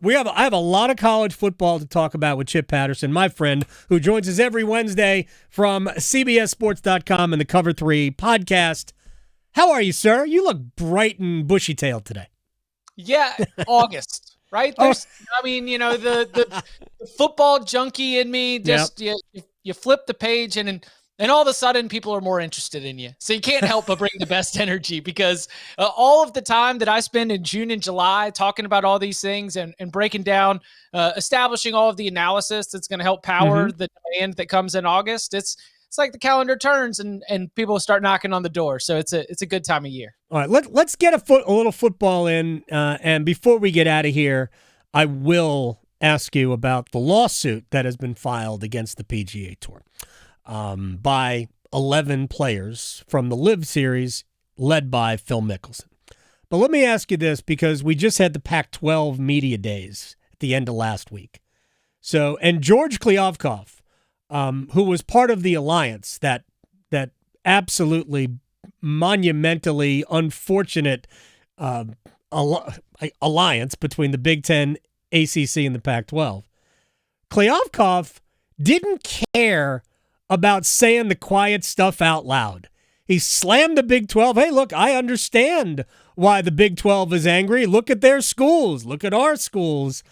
I have a lot of college football to talk about with Chip Patterson, my friend, who joins us every Wednesday from CBSSports.com and the Cover 3 podcast. How are you, sir? You look bright and bushy-tailed today. Yeah, August, right? There's, I mean, you know, the football junkie in me just you flip the page and all of a sudden people are more interested in you. So you can't help but bring the best energy because all of the time that I spend in June and July talking about all these things and breaking down, establishing all of the analysis that's going to help power the demand that comes in August, it's like the calendar turns and people start knocking on the door. So it's a good time of year. All right, let's get a little football in. And before we get out of here, I will ask you about the lawsuit that has been filed against the PGA Tour by 11 players from the LIV Series led by Phil Mickelson. But let me ask you this, because we just had the Pac-12 media days at the end of last week. So, and George Kliavkoff, who was part of the alliance, that absolutely monumentally unfortunate alliance between the Big Ten, ACC, and the Pac-12. Kliavkoff didn't care about saying the quiet stuff out loud. He slammed the Big 12. Hey, look, I understand why the Big 12 is angry. Look at their schools. Look at our schools.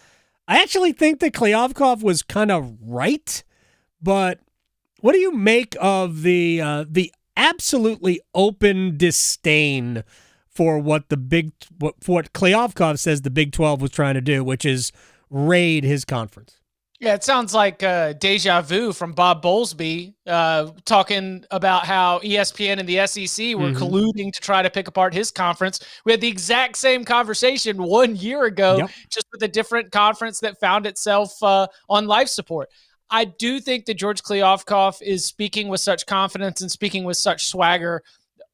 I actually think that Kliavkoff was kind of right. But what do you make of the absolutely open disdain for what Kliavkoff says the Big 12 was trying to do, which is raid his conference? Yeah, it sounds like deja vu from Bob Bowlesby talking about how ESPN and the SEC were colluding to try to pick apart his conference. We had the exact same conversation 1 year ago, just with a different conference that found itself on life support. I do think that George Kliavkoff is speaking with such confidence and speaking with such swagger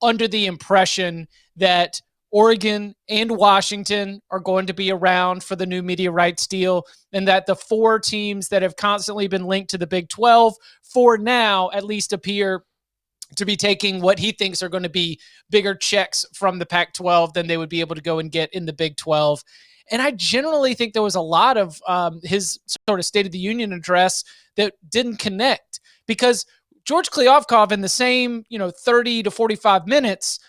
under the impression that Oregon and Washington are going to be around for the new media rights deal, and that the four teams that have constantly been linked to the Big 12 for now at least appear to be taking what he thinks are going to be bigger checks from the Pac-12 than they would be able to go and get in the Big 12. And I generally think there was a lot of his sort of State of the Union address that didn't connect, because George Kliavkoff in the same 30 to 45 minutes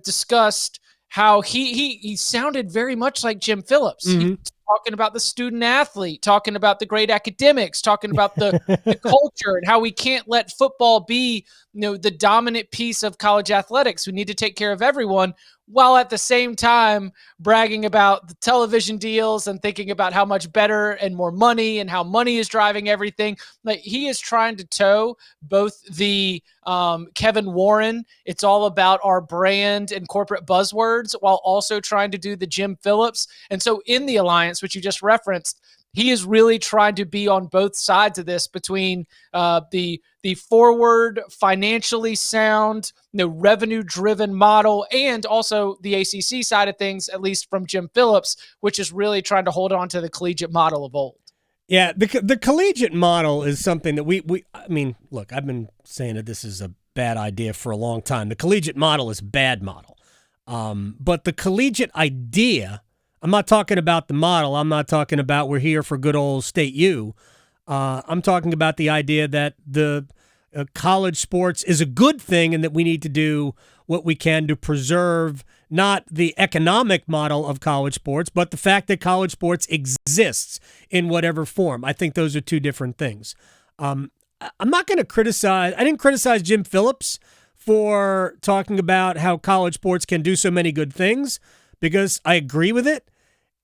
discussed how he sounded very much like Jim Phillips. He talking about the student athlete, talking about the great academics, talking about the culture and how we can't let football be the dominant piece of college athletics. We need to take care of everyone, while at the same time bragging about the television deals and thinking about how much better and more money and how money is driving everything. Like, he is trying to toe both the Kevin Warren, it's all about our brand and corporate buzzwords, while also trying to do the Jim Phillips. And so in the alliance, which you just referenced, he is really trying to be on both sides of this, between the forward, financially sound, revenue-driven model, and also the ACC side of things, at least from Jim Phillips, which is really trying to hold on to the collegiate model of old. Yeah, the collegiate model is something that I mean, look, I've been saying that this is a bad idea for a long time. The collegiate model is a bad model. But the collegiate idea, I'm not talking about the model. I'm not talking about we're here for good old State U. I'm talking about the idea that the college sports is a good thing and that we need to do what we can to preserve not the economic model of college sports, but the fact that college sports exists in whatever form. I think those are two different things. I'm not going to criticize. I didn't criticize Jim Phillips for talking about how college sports can do so many good things, because I agree with it.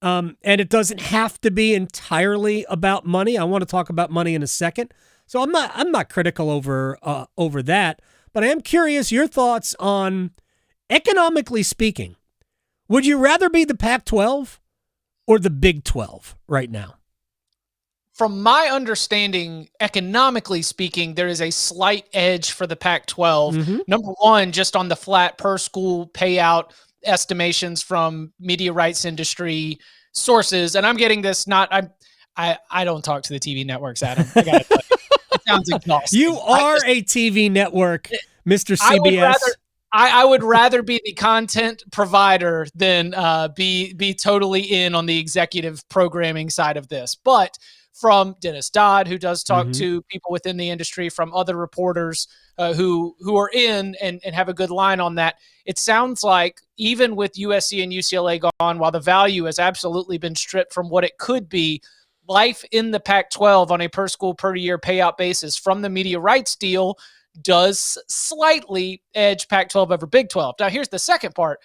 And it doesn't have to be entirely about money. I want to talk about money in a second. So I'm not critical over that, but I am curious your thoughts on, economically speaking, would you rather be the Pac-12 or the Big 12 right now? From my understanding, economically speaking, there is a slight edge for the Pac-12. Number one, just on the flat per school payout estimations from media rights industry sources. And I'm getting this I don't talk to the TV networks, Adam. I gotta tell you. It sounds exhausting. You are a TV network, Mr. CBS. I would rather be the content provider than be totally in on the executive programming side of this. But from Dennis Dodd, who does talk to people within the industry, from other reporters who are in and have a good line on that, it sounds like even with USC and UCLA gone, while the value has absolutely been stripped from what it could be, life in the Pac-12 on a per school per year payout basis from the media rights deal does slightly edge Pac-12 over Big 12. Now, here's the second part.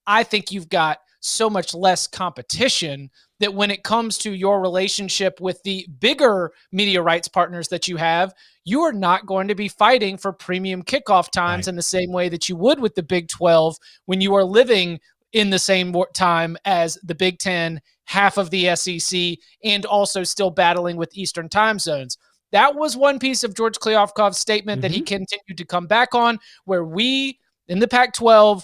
I think you've got so much less competition that when it comes to your relationship with the bigger media rights partners that you have, you are not going to be fighting for premium kickoff times in the same way that you would with the Big 12 when you are living in the same time as the Big 10, half of the SEC, and also still battling with Eastern time zones. That was one piece of George Kliavkoff's statement that he continued to come back on, where we in the Pac-12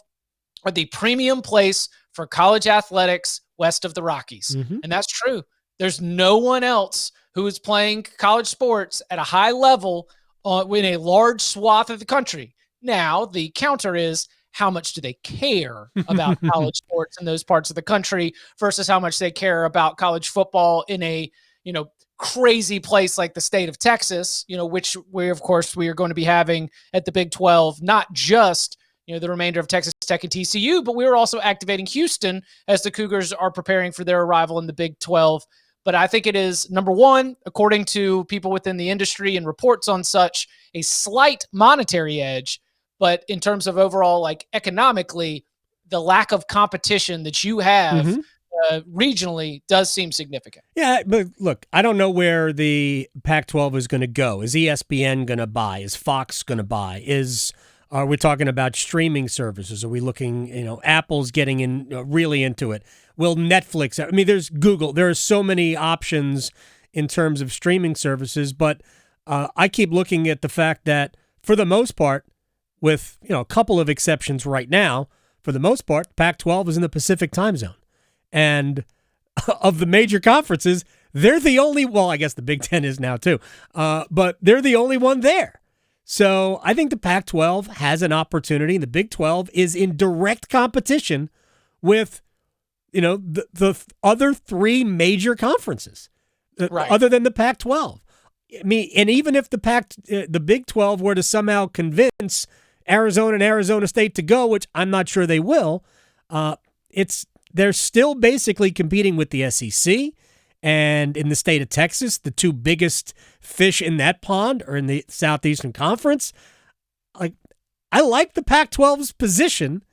are the premium place for college athletics west of the Rockies. And that's true. There's no one else who is playing college sports at a high level in a large swath of the country. Now, the counter is, how much do they care about college sports in those parts of the country versus how much they care about college football in a, crazy place like the state of Texas, which we are going to be having at the Big 12, not just, the remainder of Texas Tech and TCU, but we are also activating Houston as the Cougars are preparing for their arrival in the Big 12. But I think it is, number one, according to people within the industry and reports on such, a slight monetary edge. But in terms of overall, economically, the lack of competition that you have regionally does seem significant. Yeah, but look, I don't know where the Pac-12 is going to go. Is ESPN going to buy? Is Fox going to buy? Are we talking about streaming services? Are we looking, Apple's getting in really into it? Will Netflix? I mean, there's Google. There are so many options in terms of streaming services, but I keep looking at the fact that for the most part, with a couple of exceptions right now, for the most part, Pac-12 is in the Pacific time zone. And of the major conferences, they're the only, well, I guess the Big Ten is now too, but they're the only one there. So I think the Pac-12 has an opportunity. The Big 12 is in direct competition with, the other three major conferences, other than the Pac-12. I mean, and even if the Big 12 were to somehow convince Arizona and Arizona State to go, which I'm not sure they will, they're still basically competing with the SEC and in the state of Texas, the two biggest fish in that pond are in the Southeastern Conference. I like the Pac-12's position.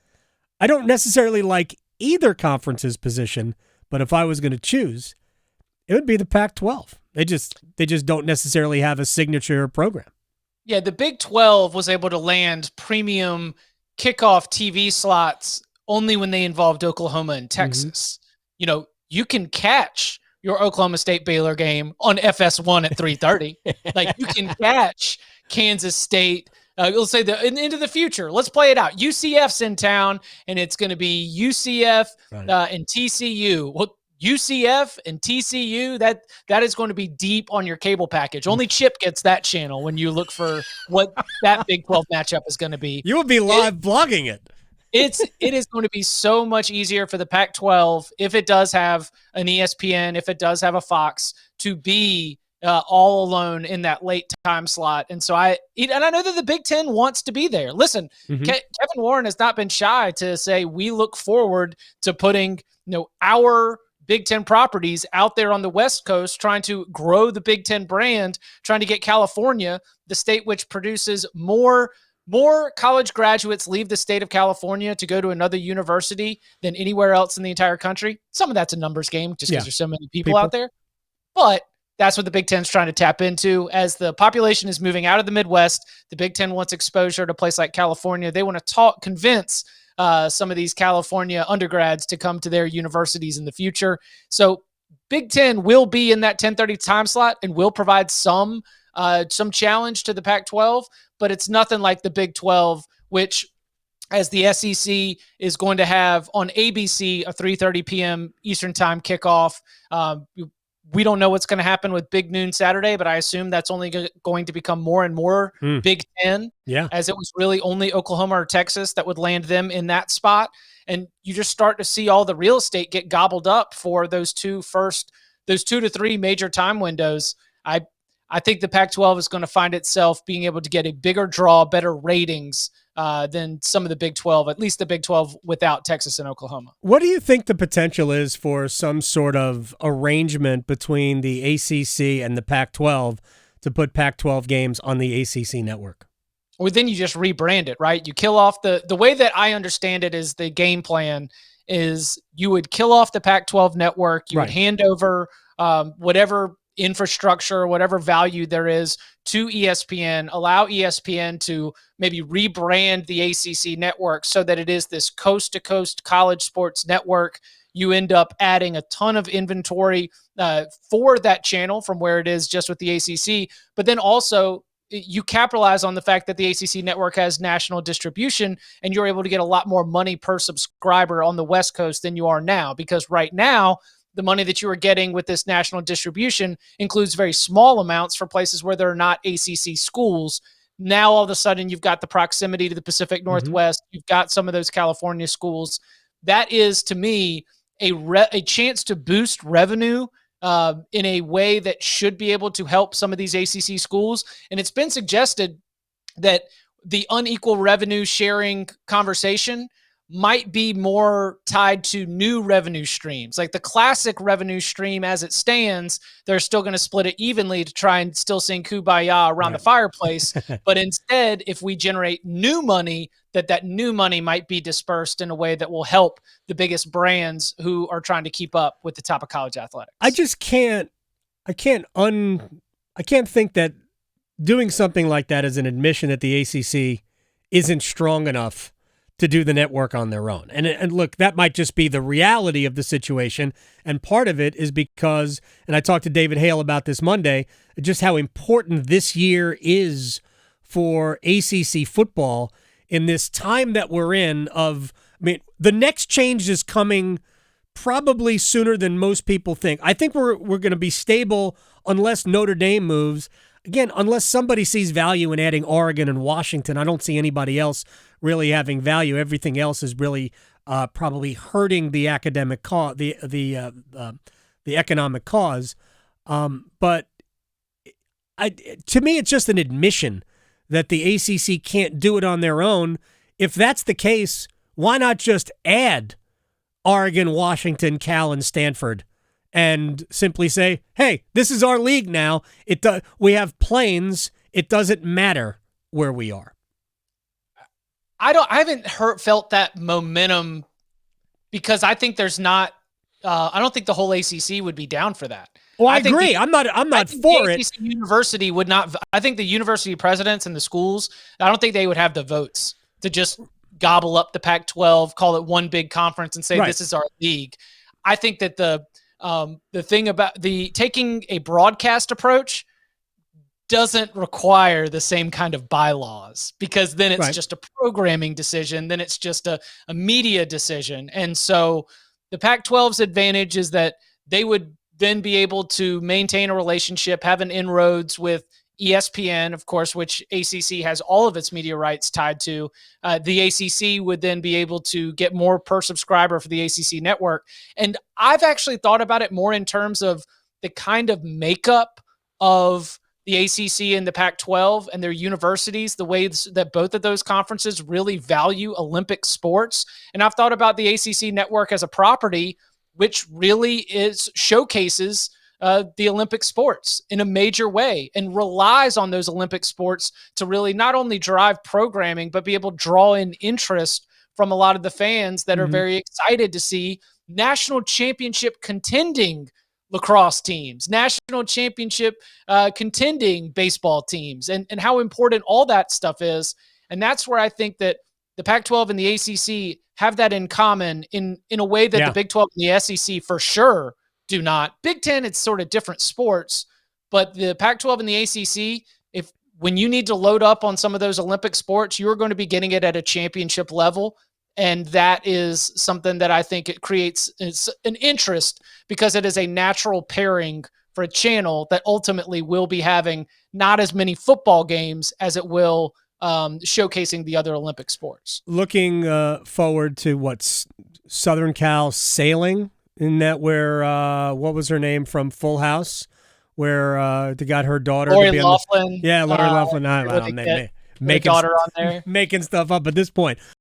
I don't necessarily like either conference's position, but if I was going to choose, it would be the Pac-12. They just don't necessarily have a signature program. Yeah, the Big 12 was able to land premium kickoff TV slots only when they involved Oklahoma and Texas. You can catch your Oklahoma State Baylor game on FS1 at 3:30. You can catch Kansas State. Let's say into the future. Let's play it out. UCF's in town, and it's going to be UCF and TCU. Well, UCF and TCU, that is going to be deep on your cable package. Only Chip gets that channel when you look for what that Big 12 matchup is going to be. You will be live blogging it. It is going to be so much easier for the Pac-12 if it does have an ESPN, if it does have a Fox, to be all alone in that late time slot. And so I know that the Big Ten wants to be there. Listen, Kevin Warren has not been shy to say we look forward to putting our Big Ten properties out there on the West Coast, trying to grow the Big Ten brand, trying to get California, the state which produces more college graduates leave the state of California to go to another university than anywhere else in the entire country. Some of that's a numbers game just because there's so many people out there. But that's what the Big Ten's trying to tap into. As the population is moving out of the Midwest, the Big Ten wants exposure to a place like California. They want to convince some of these California undergrads to come to their universities in the future. So Big Ten will be in that 10:30 time slot and will provide some challenge to the Pac-12, but it's nothing like the Big 12, which, as the SEC is going to have on ABC a 3:30 p.m. Eastern time kickoff. We don't know what's going to happen with Big Noon Saturday, but I assume that's only going to become more and more Big Ten, as it was really only Oklahoma or Texas that would land them in that spot. And you just start to see all the real estate get gobbled up for those 2 to 3 major time windows. I think the Pac-12 is going to find itself being able to get a bigger draw, better ratings than some of the Big 12, at least the Big 12 without Texas and Oklahoma. What do you think the potential is for some sort of arrangement between the ACC and the Pac-12 to put Pac-12 games on the ACC network? Well, then you just rebrand it, right? You kill off the way that I understand it is the game plan is you would kill off the Pac-12 network. You would hand over whatever infrastructure, whatever value there is to ESPN, allow ESPN to maybe rebrand the ACC network so that it is this coast-to-coast college sports network. You end up adding a ton of inventory for that channel from where it is just with the ACC, but then also you capitalize on the fact that the ACC network has national distribution and you're able to get a lot more money per subscriber on the West Coast than you are now, because right now, the money that you are getting with this national distribution includes very small amounts for places where there are not ACC schools. Now, all of a sudden, you've got the proximity to the Pacific Northwest. You've got some of those California schools. That is, to me, a chance to boost revenue in a way that should be able to help some of these ACC schools. And it's been suggested that the unequal revenue sharing conversation might be more tied to new revenue streams. Like the classic revenue stream as it stands, they're still going to split it evenly to try and still sing Kumbaya around the fireplace. But instead, if we generate new money, that new money might be dispersed in a way that will help the biggest brands who are trying to keep up with the top of college athletics. I can't think that doing something like that is an admission that the ACC isn't strong enough to do the network on their own. And look, that might just be the reality of the situation. And part of it is because, and I talked to David Hale about this Monday, just how important this year is for ACC football in this time that we're in the next change is coming probably sooner than most people think. I think we're going to be stable unless Notre Dame moves. Again, unless somebody sees value in adding Oregon and Washington, I don't see anybody else really having value. Everything else is really probably hurting the academic cause, the economic cause. But to me, it's just an admission that the ACC can't do it on their own. If that's the case, why not just add Oregon, Washington, Cal, and Stanford? And simply say, hey, this is our league now. We have planes. It doesn't matter where we are. I haven't felt that momentum because I think there's not. I don't think the whole ACC would be down for that. Well, I agree. I'm not for it. ACC university would not. I think the university presidents and the schools, I don't think they would have the votes to just gobble up the Pac-12, call it one big conference, and say this is our league. I think that the thing about taking a broadcast approach doesn't require the same kind of bylaws, because then it's just a programming decision. Then it's just a media decision. And so the Pac-12's advantage is that they would then be able to maintain a relationship, have an inroads with ESPN, of course, which ACC has all of its media rights tied to. The ACC would then be able to get more per subscriber for the ACC network. And I've actually thought about it more in terms of the kind of makeup of the ACC and the Pac-12 and their universities, the ways that both of those conferences really value Olympic sports. And I've thought about the ACC network as a property, which really showcases the Olympic sports in a major way and relies on those Olympic sports to really not only drive programming, but be able to draw in interest from a lot of the fans that are very excited to see national championship contending lacrosse teams, national championship contending baseball teams, and how important all that stuff is. And that's where I think that the Pac-12 and the ACC have that in common in a way that the Big 12 and the SEC for sure do not. Big Ten, it's sort of different sports, but the Pac-12 and the ACC, when you need to load up on some of those Olympic sports, you're going to be getting it at a championship level. And that is something that I think it creates an interest because it is a natural pairing for a channel that ultimately will be having not as many football games as it will showcasing the other Olympic sports. Looking forward to what's Southern Cal sailing, in that where what was her name from Full House, where they got her daughter Lori to be Loughlin. Lori Loughlin. Making daughter on there, making stuff up at this point.